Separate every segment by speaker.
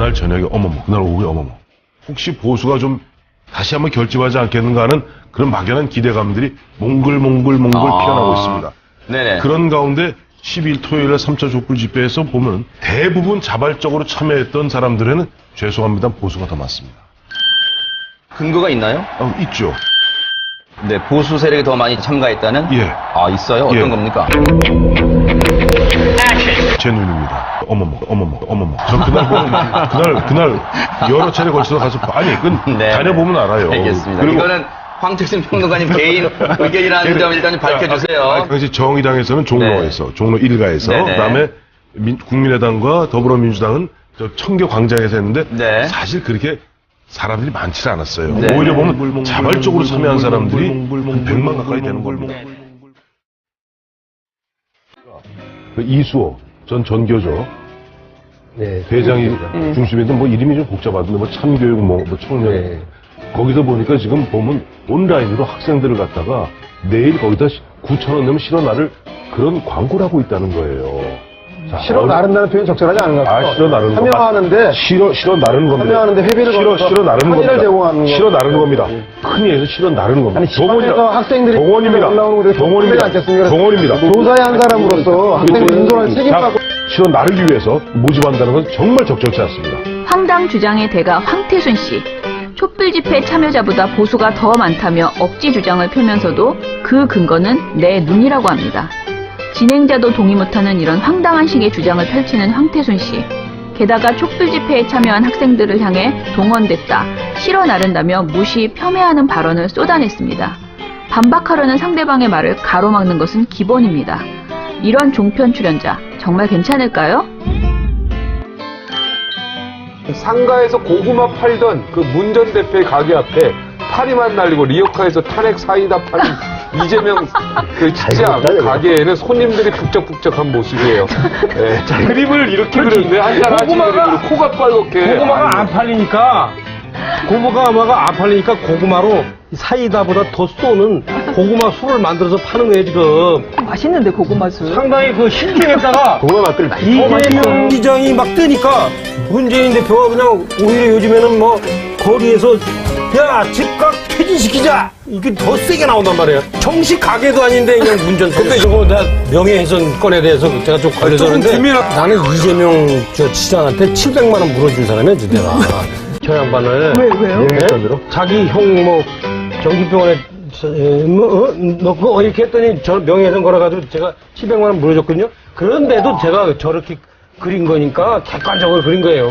Speaker 1: 그날 저녁에 어머머, 그날 오후에 어머머. 혹시 보수가 좀 다시 한번 결집하지 않겠는가 하는 그런 막연한 기대감들이 몽글몽글 피어나고 있습니다.
Speaker 2: 네네.
Speaker 1: 그런 가운데 12일 토요일에 3차 촛불 집회에서 보면 대부분 자발적으로 참여했던 사람들에는 죄송합니다, 보수가 더 많습니다.
Speaker 2: 근거가 있나요?
Speaker 1: 있죠.
Speaker 2: 네, 보수 세력이 더 많이 참가했다는?
Speaker 1: 예.
Speaker 2: 아, 있어요? 어떤
Speaker 1: 예.
Speaker 2: 겁니까?
Speaker 1: 제 눈입니다. 어머머. 전 그날 보면, 그날 여러 차례 걸쳐서 가서,
Speaker 2: 네.
Speaker 1: 다녀보면 알아요.
Speaker 2: 알겠습니다.
Speaker 1: 그리고
Speaker 2: 이거는 황태순 평론가님 개인 의견이라는 점 일단 밝혀주세요.
Speaker 1: 당시 정의당에서는 종로에서, 종로 1가에서,
Speaker 2: 네네.
Speaker 1: 그 다음에 국민의당과 더불어민주당은 저 청교 광장에서 했는데,
Speaker 2: 네.
Speaker 1: 사실 그렇게 사람들이 많지 않았어요.
Speaker 2: 네.
Speaker 1: 오히려 보면 자발적으로 참여한 사람들이 한 100만 가까이 되는 겁니다. 그 이수호 전 전교조
Speaker 3: 네.
Speaker 1: 대장이 중심인데 뭐 이름이 좀 복잡한데 뭐 참교육 뭐 청년
Speaker 3: 네.
Speaker 1: 거기서 보니까 지금 보면 온라인으로 학생들을 갖다가 내일 거기다 9,000원 내면 실어 나를 그런 광고를 하고 있다는 거예요. 자,
Speaker 3: 실어 나른다는 표현 적절하지 않은 것 같아요.
Speaker 1: 실어 나르는 거.
Speaker 3: 참여하는데
Speaker 1: 실어 나르는 겁니다.
Speaker 3: 참여하는데 회비를
Speaker 1: 실어 나르는
Speaker 3: 편의를
Speaker 1: 겁니다.
Speaker 3: 제공하는 거.
Speaker 1: 실어 나르는 겁니다. 흔히 해서 실어 나르는 겁니다.
Speaker 3: 아니, 집안에서 학생들이
Speaker 1: 동원입니다.
Speaker 3: 올라오는 거
Speaker 1: 동원입니다.
Speaker 3: 않겠습니까?
Speaker 1: 동원입니다.
Speaker 3: 교사의 한 사람으로서 학생을 인도할 책임하고
Speaker 1: 실어 나르기 위해서 모집한다는 건 정말 적절치 않습니다.
Speaker 4: 황당 주장의 대가 황태순 씨. 촛불 집회 참여자보다 보수가 더 많다며 억지 주장을 펴면서도 그 근거는 내 눈이라고 합니다. 진행자도 동의 못하는 이런 황당한 식의 주장을 펼치는 황태순 씨. 게다가 촛불 집회에 참여한 학생들을 향해 동원됐다, 실어 나른다며 무시, 폄훼하는 발언을 쏟아냈습니다. 반박하려는 상대방의 말을 가로막는 것은 기본입니다. 이런 종편 출연자 정말 괜찮을까요?
Speaker 5: 상가에서 고구마 팔던 그 문 전 대표의 가게 앞에 파리만 날리고 리어카에서 탄핵 사이다 파는 이재명 그 진짜 가게에는 손님들이 북적북적한 모습이에요. 네. 그림을 이렇게 그렸네. 한잔 하신 그림으로 코가 빨갛게.
Speaker 6: 고구마가 안 팔리니까 고구마로 사이다보다 더 쏘는 고구마 술을 만들어서 파는 거예요 지금.
Speaker 7: 맛있는데 고구마 술.
Speaker 6: 상당히 그 신중했다가
Speaker 3: 고구마 맛들
Speaker 6: 이재명 시장이 막 뜨니까 문재인 대표가 그냥 오히려 요즘에는 뭐 거리에서 야 집값 폐지시키자 이게 더 세게 나온단 말이에요. 정식 가게도 아닌데 그냥 문전. 근데 저거 나 명예훼손건에 대해서 제가 좀 걸려서 그런데 나는 이재명 저 시장한테 700만 원 물어준 사람이야 내가. 저 양반을
Speaker 7: 왜요?
Speaker 6: 네? 자기 형 뭐 정기병원에 넣고 이렇게 했더니 저 명예훼손 걸어가지고 제가 700만 원 물어줬거든요. 그런데도 제가 저렇게 그린 거니까 객관적으로 그린 거예요.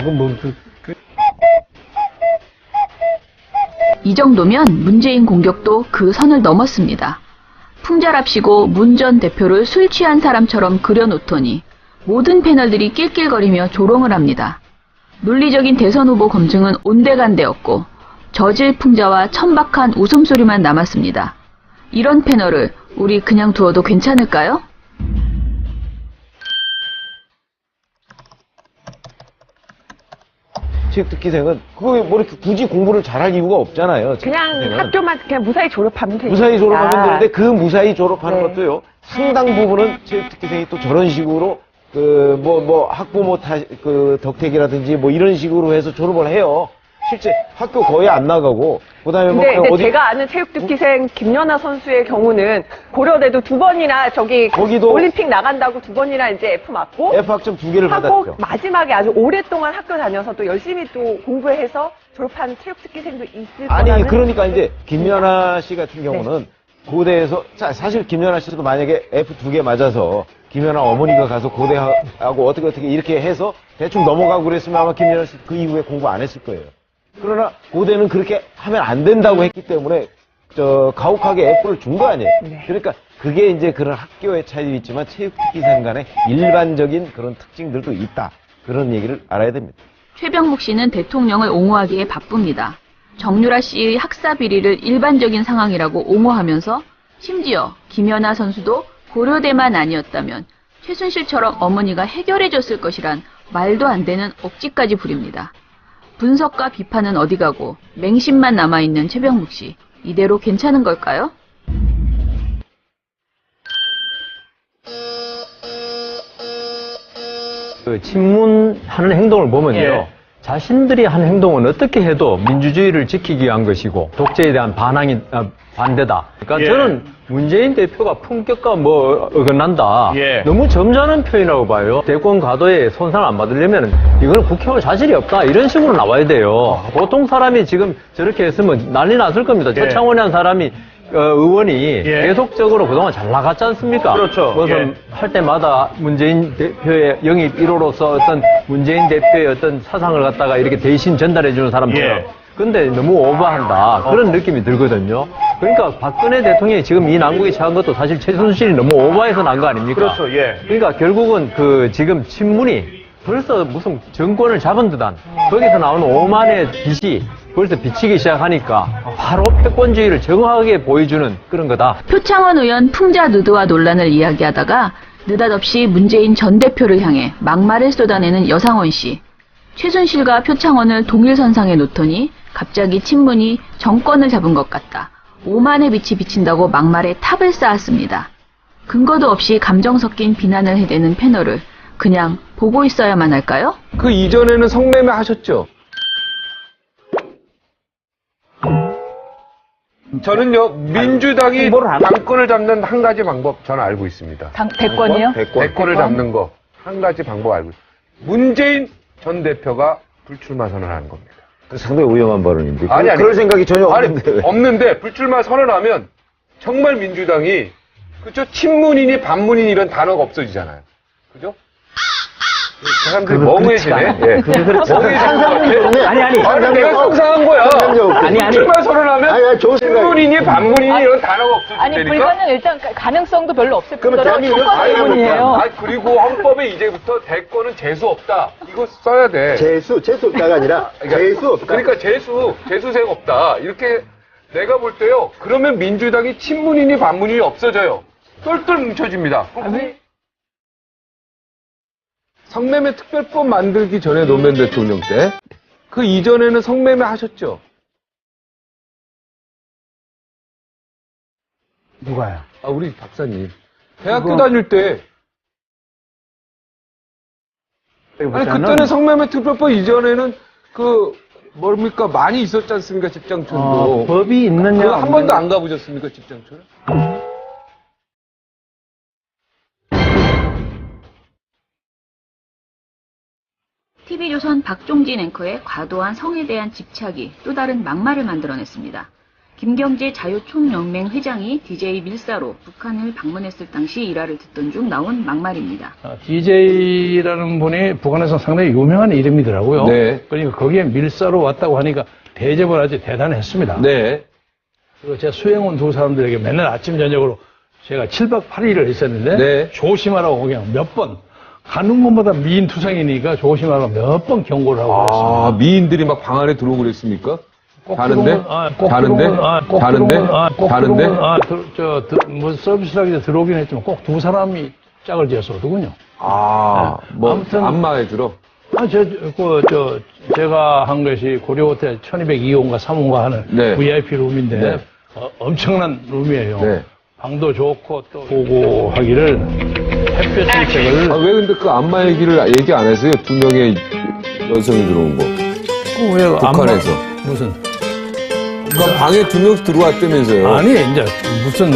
Speaker 4: 이 정도면 문재인 공격도 그 선을 넘었습니다. 풍자랍시고 문 전 대표를 술 취한 사람처럼 그려놓더니 모든 패널들이 낄낄거리며 조롱을 합니다. 논리적인 대선 후보 검증은 온데간데없고 저질 풍자와 천박한 웃음소리만 남았습니다. 이런 패널을 우리 그냥 두어도 괜찮을까요?
Speaker 8: 체육특기생은 그거 뭐 이렇게 굳이 공부를 잘할 이유가 없잖아요.
Speaker 7: 그냥
Speaker 8: 체육특기생은.
Speaker 7: 학교만 그냥 무사히 졸업하면 되니까.
Speaker 8: 무사히 졸업하면 되는데 그 무사히 졸업하는
Speaker 7: 네.
Speaker 8: 것도요. 상당 부분은 체육특기생이 또 저런 식으로 학부모 덕택이라든지 뭐 이런 식으로 해서 졸업을 해요. 실제 학교 거의 안 나가고 그다음에 뭐
Speaker 7: 근데
Speaker 8: 어디
Speaker 7: 제가 아는 체육특기생 김연아 선수의 경우는 고려대도 2번이나
Speaker 8: 거기도
Speaker 7: 올림픽 나간다고 2번이나 이제 F 맞고
Speaker 8: F 학점 2개를
Speaker 7: 하고
Speaker 8: 받았죠.
Speaker 7: 마지막에 아주 오랫동안 학교 다녀서 또 열심히 또 공부해서 졸업한 체육특기생도 있을
Speaker 8: 아니
Speaker 7: 거라는
Speaker 8: 그러니까 이제 김연아 씨 같은 경우는 고대에서 사실 김연아 씨도 만약에 F 2개 맞아서 김연아 어머니가 가서 고대하고 어떻게 이렇게 해서 대충 넘어가고 그랬으면 아마 김연아 씨 그 이후에 공부 안 했을 거예요. 그러나 고대는 그렇게 하면 안 된다고 했기 때문에 가혹하게 F를 준 거 아니에요.
Speaker 7: 네.
Speaker 8: 그러니까 그게 이제 그런 학교의 차이도 있지만 체육특기생 간의 일반적인 그런 특징들도 있다. 그런 얘기를 알아야 됩니다.
Speaker 4: 최병묵 씨는 대통령을 옹호하기에 바쁩니다. 정유라 씨의 학사 비리를 일반적인 상황이라고 옹호하면서 심지어 김연아 선수도 고려대만 아니었다면 최순실처럼 어머니가 해결해줬을 것이란 말도 안 되는 억지까지 부립니다. 분석과 비판은 어디 가고 맹심만 남아있는 최병묵 씨. 이대로 괜찮은 걸까요?
Speaker 9: 그 친문하는 행동을 보면요.
Speaker 6: 예.
Speaker 9: 자신들이 한 행동은 어떻게 해도 민주주의를 지키기 위한 것이고 독재에 대한 반대다. 그러니까 저는 문재인 대표가 품격과 뭐 어긋난다. 너무 점잖은 표현이라고 봐요. 대권 가도에 손상을 안 받으려면 이거는 국회의원 자질이 없다. 이런 식으로 나와야 돼요. 보통 사람이 지금 저렇게 했으면 난리 났을 겁니다. 최창원이라는 사람이 의원이 계속적으로 그동안 잘 나갔지 않습니까?
Speaker 6: 그렇죠.
Speaker 9: 무슨 할 때마다 문재인 대표의 영입 1호로서 어떤 문재인 대표의 어떤 사상을 갖다가 이렇게 대신 전달해 주는 사람처럼. 근데 너무 오버한다. 그런 느낌이 들거든요. 그러니까 박근혜 대통령이 지금 이 난국에 처한 것도 사실 최순실이 너무 오버해서 난 거 아닙니까?
Speaker 6: 그렇죠.
Speaker 9: 그러니까 결국은 그 지금 친문이 벌써 무슨 정권을 잡은 듯한 거기서 나오는 오만의 빛이 벌써 비치기 시작하니까 바로 패권주의를 정확하게 보여주는 그런 거다.
Speaker 4: 표창원 의원 풍자 누드화 논란을 이야기하다가 느닷없이 문재인 전 대표를 향해 막말을 쏟아내는 여상원 씨. 최순실과 표창원을 동일선상에 놓더니 갑자기 친문이 정권을 잡은 것 같다. 오만의 빛이 비친다고 막말에 탑을 쌓았습니다. 근거도 없이 감정 섞인 비난을 해대는 패널을 그냥 보고 있어야만 할까요?
Speaker 5: 그 이전에는 성매매 하셨죠? 저는요, 민주당이 당권을 잡는 한 가지 방법 저는 알고 있습니다.
Speaker 7: 대권이요?
Speaker 5: 대권을 잡는 거. 한 가지 방법 알고 있습니다. 문재인 전 대표가 불출마 선언하는 겁니다.
Speaker 8: 상당히 위험한 발언인데.
Speaker 5: 아니.
Speaker 8: 그럴 생각이 전혀 없는데.
Speaker 5: 없는데 불출마 선언하면 정말 민주당이 그죠? 친문이니 반문이니 이런 단어가 없어지잖아요. 그죠? 사람들이 멍해지네.
Speaker 8: 아니.
Speaker 5: 내가 상상한 거야.
Speaker 8: 아니.
Speaker 5: 불출마 선언하면 친문이니 반문이니 이런 단어가 없어지니까.
Speaker 7: 아니, 불가능 일단 가능성도 별로 없을
Speaker 3: 그러면
Speaker 7: 뿐더러
Speaker 3: 대한민국
Speaker 7: 첫번이에요.
Speaker 5: 그리고 헌법에 이제부터 대권은 재수 없다. 이거 써야 돼.
Speaker 3: 재수 없다가 아니라 재수 없다.
Speaker 5: 그러니까 재수생 없다. 이렇게 내가 볼 때요. 그러면 민주당이 친문이니 반문이니 없어져요. 똘똘 뭉쳐집니다. 성매매 특별법 만들기 전에 노무현 대통령 때 그 이전에는 성매매 하셨죠?
Speaker 3: 누가요?
Speaker 5: 우리 박사님. 대학교 다닐 때 아니 그때는 성매매 특별법 이전에는 뭡니까 많이 있었지 않습니까 직장촌도.
Speaker 9: 법이 있느냐?
Speaker 5: 그거 한 번도 안 가보셨습니까 직장촌을?
Speaker 4: TV조선 박종진 앵커의 과도한 성에 대한 집착이 또 다른 막말을 만들어냈습니다. 김경재 자유총연맹 회장이 DJ 밀사로 북한을 방문했을 당시 일화를 듣던 중 나온 막말입니다.
Speaker 10: DJ라는 분이 북한에서 상당히 유명한 이름이더라고요.
Speaker 5: 네.
Speaker 10: 그러니까 거기에 밀사로 왔다고 하니까 대접을 아주 대단했습니다.
Speaker 5: 네.
Speaker 10: 그리고 제가 수행원 두 사람들에게 맨날 아침 저녁으로 제가 7박 8일을 있었는데
Speaker 5: 네. 조심하라고
Speaker 10: 그냥 몇 번 가는 곳마다 미인 투성이니까 조심하라고 몇 번 경고를 하고 그랬습니다.
Speaker 5: 미인들이 막 방 안에 들어오고 그랬습니까?
Speaker 10: 자는데? 뭐 서비스라기 들어오긴 했지만 꼭 두 사람이 짝을 지었었거든요.
Speaker 5: 아무튼 안마에 들어?
Speaker 10: 제가 한 것이 고려호텔 1202호인가 3호인가 하는 VIP 룸인데 엄청난 룸이에요.
Speaker 5: 네.
Speaker 10: 방도 좋고 또 보고 하기를 햇볕 정책을
Speaker 5: 왜 근데 그 안마 얘기를 얘기 안 했어요? 2명의 여성이 들어온 거.
Speaker 10: 왜
Speaker 5: 북한에서.
Speaker 10: 무슨
Speaker 5: 방에 2명씩 들어왔다면서요?
Speaker 10: 아니 이제 무슨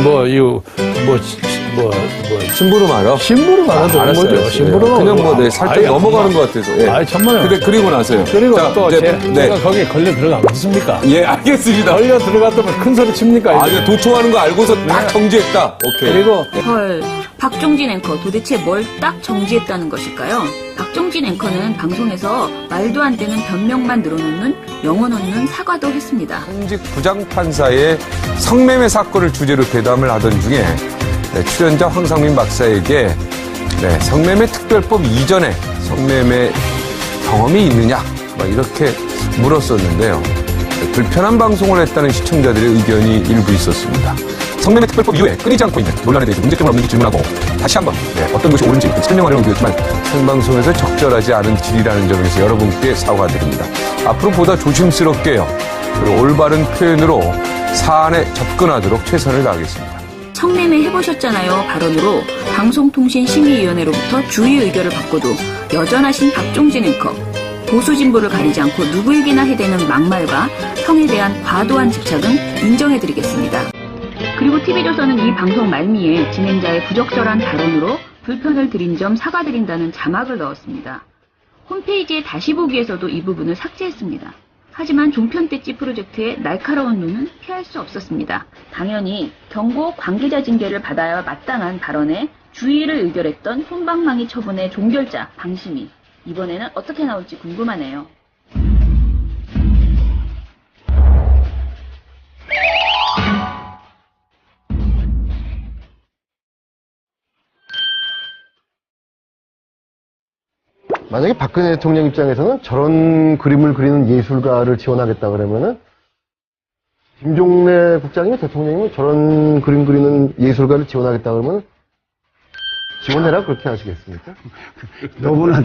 Speaker 5: 심부름 알아?
Speaker 10: 심부름 알아도 거죠. 심부름
Speaker 5: 그냥 살짝 넘어가는 것 같아서. 예.
Speaker 10: 천만에.
Speaker 5: 그리고 나서요.
Speaker 10: 그리고 또 제가 거기에 걸려 들어가겠습니까?
Speaker 5: 예, 알겠습니다.
Speaker 10: 걸려 들어갔다면 큰 소리 칩니까?
Speaker 5: 도청하는 거 알고서 딱 정지했다. 오케이.
Speaker 10: 그리고
Speaker 4: 헐, 박종진 앵커 도대체 뭘 딱 정지했다는 것일까요? 박종진 앵커는 방송에서 말도 안 되는 변명만 늘어놓는 영혼 없는 사과도 했습니다.
Speaker 5: 현직 부장판사의 성매매 사건을 주제로 대담을 하던 중에 출연자 황상민 박사에게 성매매 특별법 이전에 성매매 경험이 있느냐 이렇게 물었었는데요. 불편한 방송을 했다는 시청자들의 의견이 일부 있었습니다. 성매매 특별법 이후에 끊이지 않고 있는 논란에 대해서 문제점은 없는지 질문하고 다시 한번 어떤 것이 옳은지 설명하려고 노력했지만 생방송에서 적절하지 않은 질이라는 점에서 여러분께 사과드립니다. 앞으로 보다 조심스럽게요. 그리고 올바른 표현으로 사안에 접근하도록 최선을 다하겠습니다.
Speaker 4: 성매매 해보셨잖아요 발언으로 방송통신심의위원회로부터 주의 의결을 받고도 여전하신 박종진 앵커. 보수 진보를 가리지 않고 누구에게나 해대는 막말과 성에 대한 과도한 집착은 인정해드리겠습니다. 그리고 TV조선은 이 방송 말미에 진행자의 부적절한 발언으로 불편을 드린 점 사과드린다는 자막을 넣었습니다. 홈페이지에 다시 보기에서도 이 부분을 삭제했습니다. 하지만 종편대찌 프로젝트의 날카로운 눈은 피할 수 없었습니다. 당연히 경고 관계자 징계를 받아야 마땅한 발언에 주의를 의결했던 솜방망이 처분의 종결자 방심이 이번에는 어떻게 나올지 궁금하네요.
Speaker 3: 만약에 박근혜 대통령 입장에서는 저런 그림을 그리는 예술가를 지원하겠다 그러면은 김종래 국장이면 대통령이면 저런 그림 그리는 예술가를 지원하겠다 그러면 지원해라 그렇게 하시겠습니까?
Speaker 11: 너무나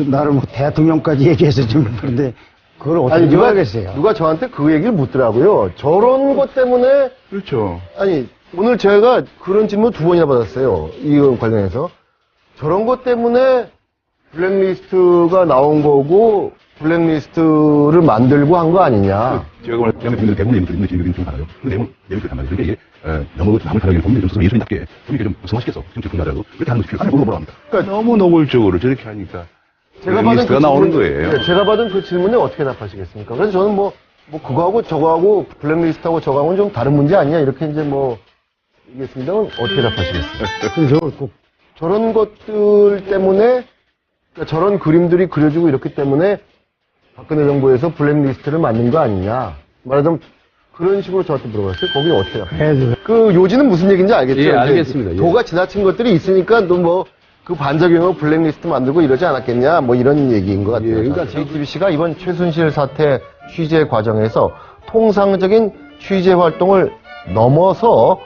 Speaker 11: 나를 뭐 대통령까지 얘기해서 좀 그런데 그걸 어떻게 지원하겠어요?
Speaker 3: 누가 저한테 그 얘기를 묻더라고요. 저런 것 때문에
Speaker 1: 그렇죠.
Speaker 3: 아니 오늘 제가 그런 질문 2번이나 받았어요. 이거 관련해서 저런 것 때문에 블랙리스트가 나온 거고 블랙리스트를 만들고 한 거 아니냐.
Speaker 1: 제가 말한 분들 대부분 예술들이 있는 좀 달라요. 그 내용은 예술이 단 말이에요. 그러니까 이게 너무 남을 사랑하는 범인을 좀 스스로 예술인답게 좀 이렇게 좀 구성화시켜서 지금 제품하더라도 그렇게 하는 것이 필요하다고 뭐라 합니다. 그러니까 너무 노골적으로 저렇게 하니까 블랙리스트가 나오는 거예요.
Speaker 3: 네, 제가 받은 그 질문에 어떻게 답하시겠습니까? 그래서 저는 뭐 그거하고 저거하고 블랙리스트하고 저거하고는 좀 다른 문제 아니냐 이렇게 이제 뭐 얘기했습니다만 어떻게 답하시겠어요? 그래서 저런 것들 때문에 그러니까 저런 그림들이 그려지고 이렇기 때문에 박근혜 정부에서 블랙리스트를 만든 거 아니냐. 말하자면 그런 식으로 저한테 물어봤어요. 거기 어떻게 답해요? 그 요지는 무슨 얘기인지 알겠죠?
Speaker 5: 예, 알겠습니다. 예.
Speaker 3: 도가 지나친 것들이 있으니까 또 뭐 그 반작용으로 블랙리스트 만들고 이러지 않았겠냐. 뭐 이런 얘기인 것 같아요. 그러니까 JTBC가 이번 최순실 사태 취재 과정에서 통상적인 취재 활동을 넘어서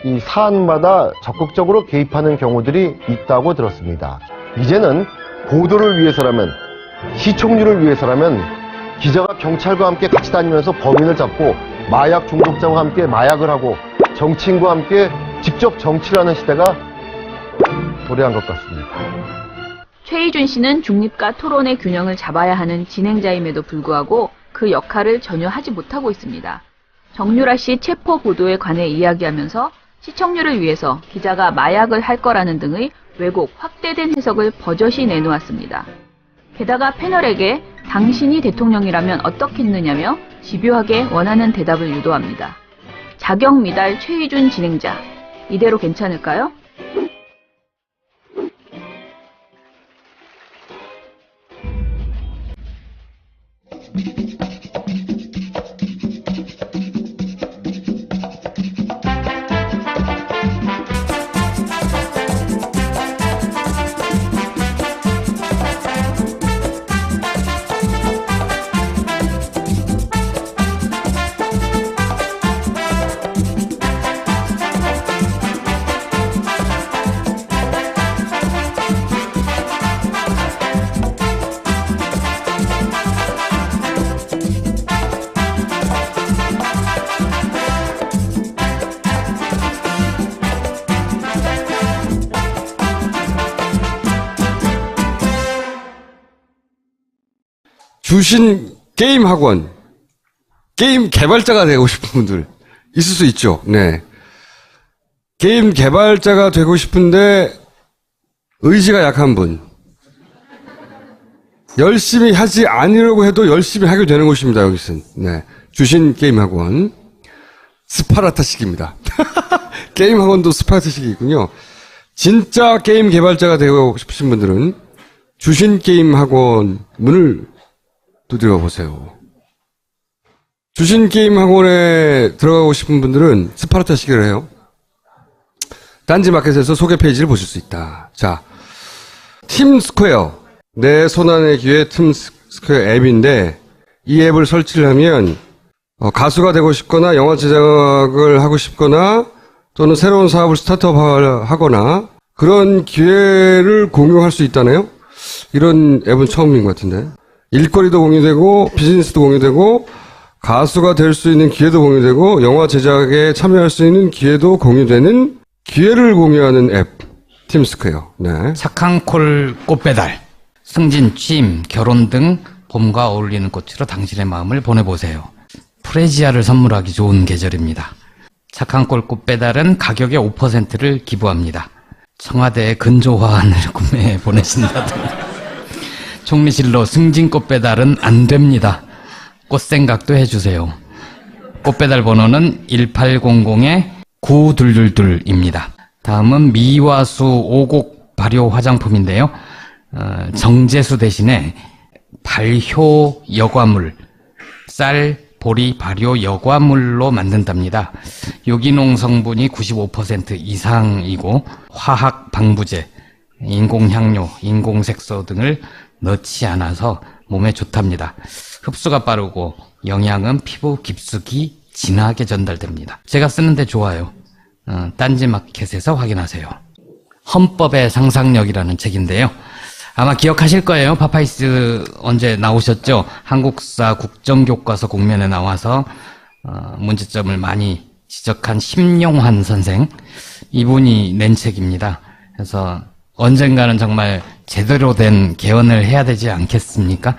Speaker 3: 이 사안마다 적극적으로 개입하는 경우들이 있다고 들었습니다. 이제는 보도를 위해서라면, 시청률을 위해서라면 기자가 경찰과 함께 같이 다니면서 범인을 잡고 마약 중독자와 함께 마약을 하고 정치인과 함께 직접 정치를 하는 시대가 도래한 것 같습니다.
Speaker 4: 최희준 씨는 중립과 토론의 균형을 잡아야 하는 진행자임에도 불구하고 그 역할을 전혀 하지 못하고 있습니다. 정유라 씨 체포 보도에 관해 이야기하면서 시청률을 위해서 기자가 마약을 할 거라는 등의 왜곡, 확대된 해석을 버젓이 내놓았습니다. 게다가 패널에게 당신이 대통령이라면 어떻겠느냐며 집요하게 원하는 대답을 유도합니다. 자격 미달 최희준 진행자, 이대로 괜찮을까요?
Speaker 12: 주신 게임 학원, 게임 개발자가 되고 싶은 분들 있을 수 있죠. 네. 게임 개발자가 되고 싶은데 의지가 약한 분. 열심히 하지 않으려고 해도 열심히 하게 되는 곳입니다, 여기서는. 네. 주신 게임 학원. 스파르타식입니다. 게임 학원도 스파르타식이 있군요. 진짜 게임 개발자가 되고 싶으신 분들은 주신 게임 학원 문을 두드려 보세요. 주신 게임 학원에 들어가고 싶은 분들은 스파르타식을 해요. 딴지마켓에서 소개 페이지를 보실 수 있다. 자, 팀스퀘어. 내 손안의 기회 팀스퀘어 앱인데 이 앱을 설치를 하면 가수가 되고 싶거나 영화 제작을 하고 싶거나 또는 새로운 사업을 스타트업하거나 그런 기회를 공유할 수 있다네요. 이런 앱은 처음인 것 같은데. 일거리도 공유되고 비즈니스도 공유되고 가수가 될 수 있는 기회도 공유되고 영화 제작에 참여할 수 있는 기회도 공유되는 기회를 공유하는 앱 팀스퀘어. 네.
Speaker 10: 착한 콜 꽃배달.
Speaker 13: 승진, 취임, 결혼 등 봄과 어울리는 꽃으로 당신의 마음을 보내보세요. 프레지아를 선물하기 좋은 계절입니다. 착한 꼴 꽃배달은 가격의 5%를 기부합니다. 청와대에 근조화환을 구매해 보내신다든가. 총리실로 승진 꽃배달은 안 됩니다. 꽃생각도 해주세요. 꽃배달 번호는 1800-9222입니다. 다음은 미화수 5곡 발효 화장품인데요. 정제수 대신에 발효 여과물, 쌀, 보리, 발효 여과물로 만든답니다. 유기농 성분이 95% 이상이고 화학 방부제, 인공향료, 인공색소 등을 넣지 않아서 몸에 좋답니다. 흡수가 빠르고 영양은 피부 깊숙이 진하게 전달됩니다. 제가 쓰는데 좋아요. 딴지마켓에서 확인하세요. 헌법의 상상력이라는 책인데요. 아마 기억하실 거예요. 파파이스 언제 나오셨죠? 한국사 국정교과서 국면에 나와서 문제점을 많이 지적한 심용환 선생, 이분이 낸 책입니다. 그래서 언젠가는 정말 제대로 된 개헌을 해야 되지 않겠습니까?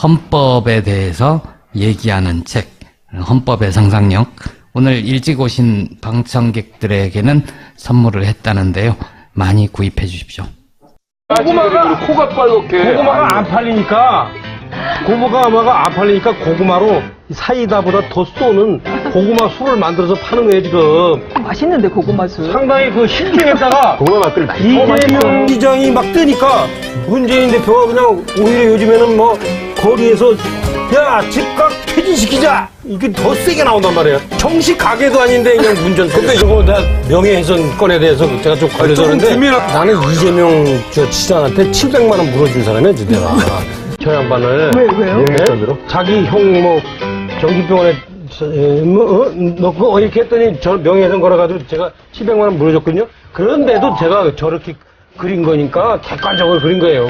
Speaker 13: 헌법에 대해서 얘기하는 책, 헌법의 상상력. 오늘 일찍 오신 방청객들에게는 선물을 했다는데요. 많이 구입해 주십시오.
Speaker 6: 고구마가
Speaker 5: 코가 빨갛게.
Speaker 6: 고구마가 안 팔리니까 고구마로 사이다보다 더 쏘는 고구마 술을 만들어서 파는 거예요 지금.
Speaker 7: 맛있는데 고구마 술.
Speaker 6: 상당히 그 신기했다가
Speaker 3: 고구마 맛들 많이
Speaker 6: 이재명 시장이 막 뜨니까 문재인 대표가 그냥 오히려 요즘에는 뭐 거리에서 야 집값 퇴진시키자 이게 더 세게 나온단 말이에요. 정식 가게도 아닌데 그냥 문전. 근데 저거 나 명예훼손건에 대해서 제가 좀 걸려서는데 나는 이재명 저 시장한테 700만 원 물어준 사람이야 내가. 저 양반을
Speaker 7: 왜요?
Speaker 6: 자기 형 뭐 정기병원에 넣고 이렇게 했더니 저 명예훼손 걸어가지고 제가 700만 원 물어줬거든요. 그런데도 제가 저렇게 그린 거니까 객관적으로 그린 거예요.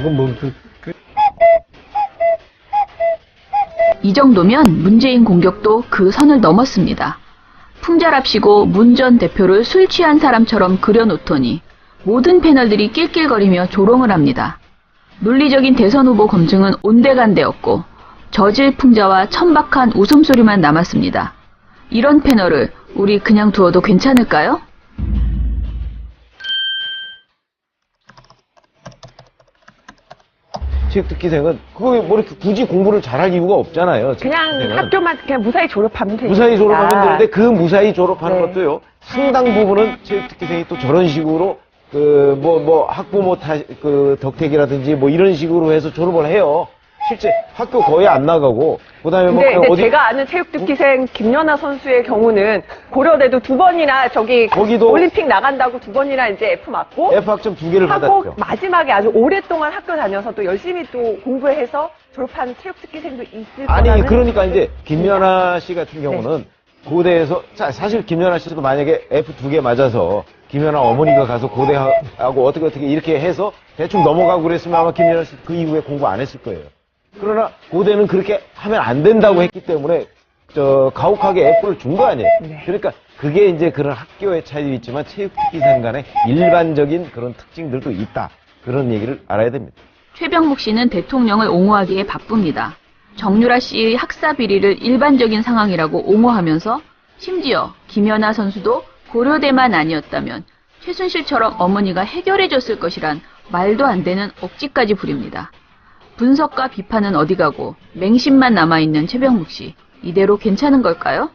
Speaker 4: 이 정도면 문재인 공격도 그 선을 넘었습니다. 풍자랍시고 문 전 대표를 술 취한 사람처럼 그려놓더니 모든 패널들이 낄낄거리며 조롱을 합니다. 논리적인 대선 후보 검증은 온데간데였고 저질 풍자와 천박한 웃음소리만 남았습니다. 이런 패널을 우리 그냥 두어도 괜찮을까요?
Speaker 8: 체육특기생은 그거 뭐 이렇게 굳이 공부를 잘할 이유가 없잖아요.
Speaker 7: 그냥
Speaker 8: 체육특기생은.
Speaker 7: 학교만 그냥 무사히 졸업하면 되니까.
Speaker 8: 무사히 졸업하면 되는데 그 무사히 졸업하는 것도요. 상당 부분은 체육특기생이 또 저런 식으로 학부모 덕택이라든지 뭐 이런 식으로 해서 졸업을 해요. 실제 학교 거의 안 나가고 그다음에 뭐
Speaker 7: 근데
Speaker 8: 어디
Speaker 7: 제가 아는 체육특기생 김연아 선수의 경우는 고려대도 2번이나
Speaker 8: 거기도
Speaker 7: 올림픽 나간다고 2번이나 이제 F 맞고
Speaker 8: F 학점 2개를
Speaker 7: 하고
Speaker 8: 받았죠.
Speaker 7: 마지막에 아주 오랫동안 학교 다녀서 또 열심히 또 공부해서 졸업한 체육특기생도 있을
Speaker 8: 아니
Speaker 7: 거라는
Speaker 8: 그러니까 이제 김연아 씨 같은 경우는 고대에서 사실 김연아 씨도 만약에 F 2개 맞아서 김연아 어머니가 가서 고대하고 어떻게 이렇게 해서 대충 넘어가고 그랬으면 아마 김연아 씨 그 이후에 공부 안 했을 거예요. 그러나 고대는 그렇게 하면 안 된다고 했기 때문에 가혹하게 F를 준 거 아니에요.
Speaker 7: 네.
Speaker 8: 그러니까 그게 이제 그런 학교의 차이도 있지만 체육특기생 간의 일반적인 그런 특징들도 있다. 그런 얘기를 알아야 됩니다.
Speaker 4: 최병묵 씨는 대통령을 옹호하기에 바쁩니다. 정유라 씨의 학사 비리를 일반적인 상황이라고 옹호하면서 심지어 김연아 선수도 고려대만 아니었다면 최순실처럼 어머니가 해결해줬을 것이란 말도 안 되는 억지까지 부립니다. 분석과 비판은 어디 가고 맹심만 남아있는 최병묵 씨. 이대로 괜찮은 걸까요?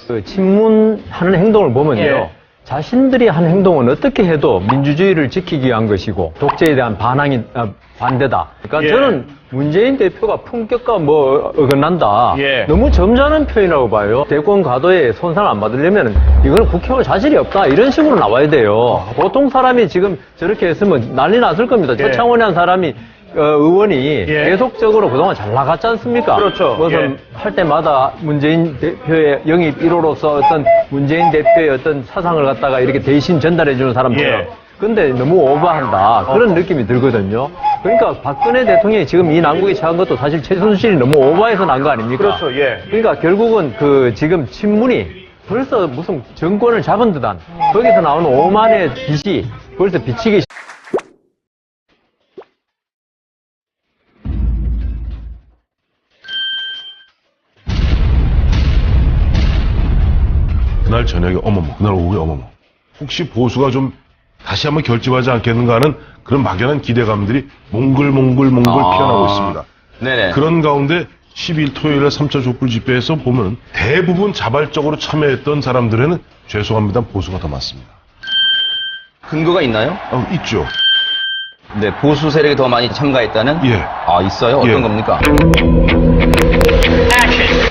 Speaker 9: 그 친문하는 행동을 보면요. 자신들이 한 행동은 어떻게 해도 민주주의를 지키기 위한 것이고 독재에 대한 반대다. 그러니까 저는 문재인 대표가 품격과 어긋난다. 너무 점잖은 표현이라고 봐요. 대권 과도에 손상 안 받으려면 이거는 국회의원 자질이 없다. 이런 식으로 나와야 돼요. 보통 사람이 지금 저렇게 했으면 난리 났을 겁니다. 최창원이라는 사람이 의원이 계속적으로 그동안 잘 나갔지 않습니까?
Speaker 6: 그렇죠.
Speaker 9: 무슨 할 때마다 문재인 대표의 영입 1호로서 어떤 문재인 대표의 어떤 사상을 갖다가 이렇게 대신 전달해주는 사람들. 근데 너무 오버한다. 그런 느낌이 들거든요. 그러니까 박근혜 대통령이 지금 이 난국에 처한 것도 사실 최순실이 너무 오버해서 난 거 아닙니까?
Speaker 6: 그렇죠.
Speaker 9: 그러니까 결국은 지금 친문이 벌써 무슨 정권을 잡은 듯한 거기서 나오는 오만의 빛이 벌써 비치기
Speaker 1: 그날 저녁에 어머머, 그날 오후에 어머머. 혹시 보수가 좀 다시 한번 결집하지 않겠는가 하는 그런 막연한 기대감들이 몽글몽글 피어나고 있습니다.
Speaker 2: 네네.
Speaker 1: 그런 가운데 12일 토요일에 3차 촛불 집회에서 보면 대부분 자발적으로 참여했던 사람들에는 죄송합니다 보수가 더 많습니다.
Speaker 2: 근거가 있나요?
Speaker 1: 있죠.
Speaker 2: 네, 보수 세력이 더 많이 참가했다는?
Speaker 1: 예.
Speaker 2: 아, 있어요? 어떤
Speaker 1: 예.
Speaker 2: 겁니까?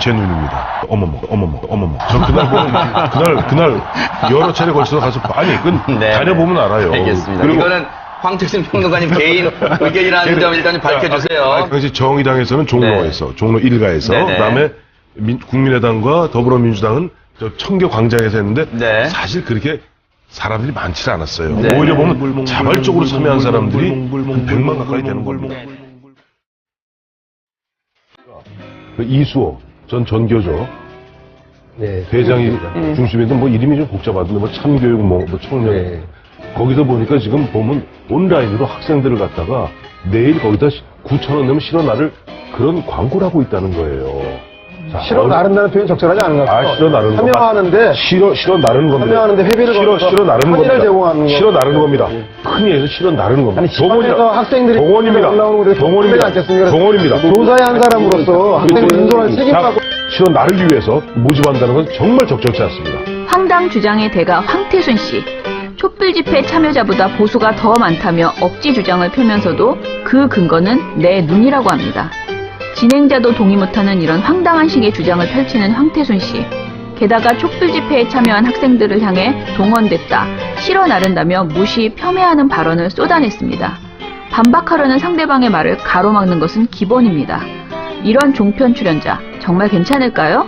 Speaker 1: 제 눈입니다. 어머머. 저 그날 여러 차례 걸쳐서 가서 다녀보면 알아요.
Speaker 2: 알겠습니다.
Speaker 1: 그리고
Speaker 2: 이거는 황택순 평론가님 개인 의견이라는 점 일단 밝혀주세요.
Speaker 1: 당시 정의당에서는 종로에서, 종로 1가에서,
Speaker 2: 네네.
Speaker 1: 그다음에 국민의당과 더불어민주당은 저 청교 광장에서 했는데
Speaker 2: 네.
Speaker 1: 사실 그렇게 사람들이 많지 않았어요.
Speaker 2: 네.
Speaker 1: 오히려 보면 자발적으로 참여한 사람들이 한 100만 가까이 되는 겁니다. 이수호 전 전교조 대장이 중심인데 뭐 이름이 좀 복잡하던데 뭐 참교육 뭐 청년 거기서 보니까 지금 보면 온라인으로 학생들을 갖다가 내일 거기다 9,000원 내면 실어 나를 그런 광고를 하고 있다는 거예요. 자,
Speaker 3: 실어 나른다는 표현 적절하지 않은 것 같아요.
Speaker 1: 실어 나르는
Speaker 3: 참여하는데
Speaker 1: 실어 나르는 겁니다.
Speaker 3: 참여하는데 회비를
Speaker 1: 실어 나르는 겁니다.
Speaker 3: 제공하는
Speaker 1: 실어 나르는 겁니다. 흔히 해서 실어 나르는 겁니다.
Speaker 3: 아니, 집안에서 학생들이
Speaker 1: 동원입니다.
Speaker 3: 올라오는 곳에
Speaker 1: 동원입니다.
Speaker 3: 않겠습니까?
Speaker 1: 동원입니다.
Speaker 3: 조사의 한 사람으로서 학생들 인솔할 책임하고
Speaker 1: 실어 나르기 위해서 모집한다는 건 정말 적절치 않습니다.
Speaker 4: 황당 주장의 대가 황태순 씨. 촛불 집회 참여자보다 보수가 더 많다며 억지 주장을 펴면서도 그 근거는 내 눈이라고 합니다. 진행자도 동의 못하는 이런 황당한 식의 주장을 펼치는 황태순 씨. 게다가 촛불 집회에 참여한 학생들을 향해 동원됐다, 실어 나른다며 무시, 폄훼하는 발언을 쏟아냈습니다. 반박하려는 상대방의 말을 가로막는 것은 기본입니다. 이런 종편 출연자 정말 괜찮을까요?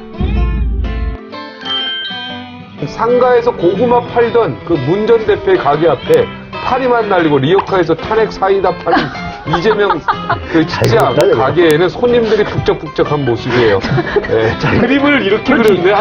Speaker 5: 상가에서 고구마 팔던 그 문 전 대표의 가게 앞에 파리만 날리고 리어카에서 탄핵 사이다 파는 이재명 그 직장 가게에는 손님들이 북적북적한 모습이에요. 네. 그림을 이렇게 그렸네.